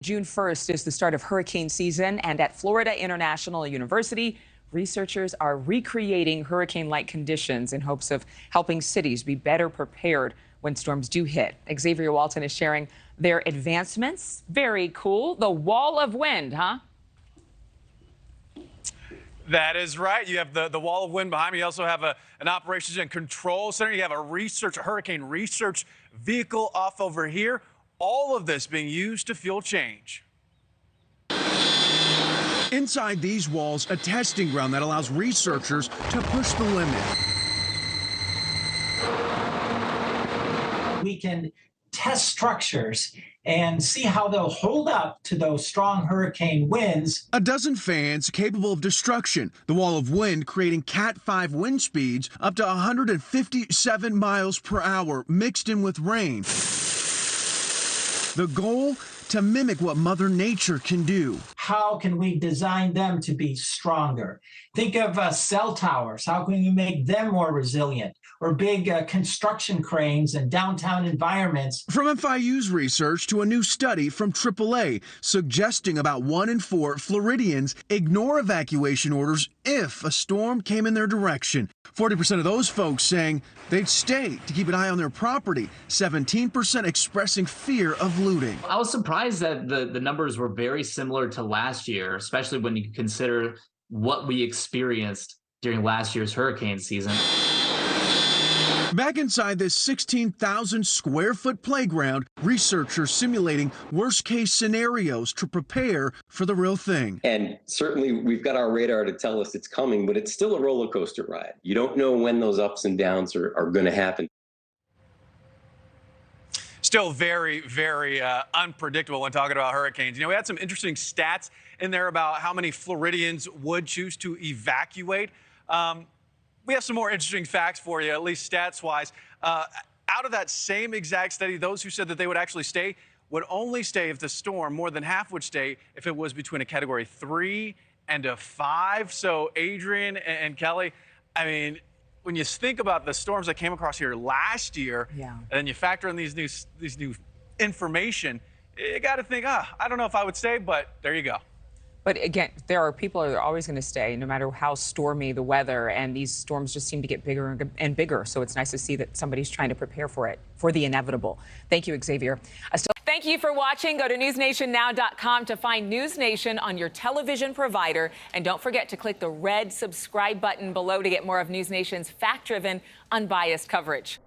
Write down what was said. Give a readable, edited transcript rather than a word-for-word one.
June 1st is the start of hurricane season, and at Florida International University, researchers are recreating hurricane-like conditions in hopes of helping cities be better prepared when storms do hit. Xavier Walton is sharing their advancements. Very cool. The wall of wind, huh? That is right. You have the wall of wind behind me. You also have an operations and control center. You have a hurricane research vehicle off over here. All of this being used to fuel change. Inside these walls, a testing ground that allows researchers to push the limit. We can test structures and see how they'll hold up to those strong hurricane winds. A dozen fans capable of destruction. The wall of wind creating Cat 5 wind speeds up to 157 miles per hour mixed in with rain. The goal? To mimic what Mother Nature can do. How can we design them to be stronger? Think of cell towers. How can we make them more resilient? Or big construction cranes and downtown environments. From FIU's research to a new study from AAA suggesting about 1 in 4 Floridians ignore evacuation orders if a storm came in their direction. 40% of those folks saying they'd stay to keep an eye on their property. 17% expressing fear of looting. I was surprised that the numbers were very similar to last year, especially when you consider what we experienced during last year's hurricane season. Back inside this 16,000 square foot playground, researchers simulating worst case scenarios to prepare for the real thing. And certainly we've got our radar to tell us it's coming, but it's still a roller coaster ride. You don't know when those ups and downs are going to happen. Still very, very unpredictable when talking about hurricanes. You know, we had some interesting stats in there about how many Floridians would choose to evacuate. We have some more interesting facts for you, at least stats-wise. Out of that same exact study, those who said that they would actually stay would only stay if the storm, more than half would stay if it was between a Category 3 and a 5. So Adrienne and Kelly, I mean, when you think about the storms that came across here last year, and then you factor in these new information, you got to think, I don't know if I would stay, but there you go. But again, there are people that are always going to stay, no matter how stormy the weather, and these storms just seem to get bigger and bigger. So it's nice to see that somebody's trying to prepare for it, for the inevitable. Thank you, Xavier. Thank you for watching. Go to newsnationnow.com to find NewsNation on your television provider. And don't forget to click the red subscribe button below to get more of NewsNation's fact-driven, unbiased coverage.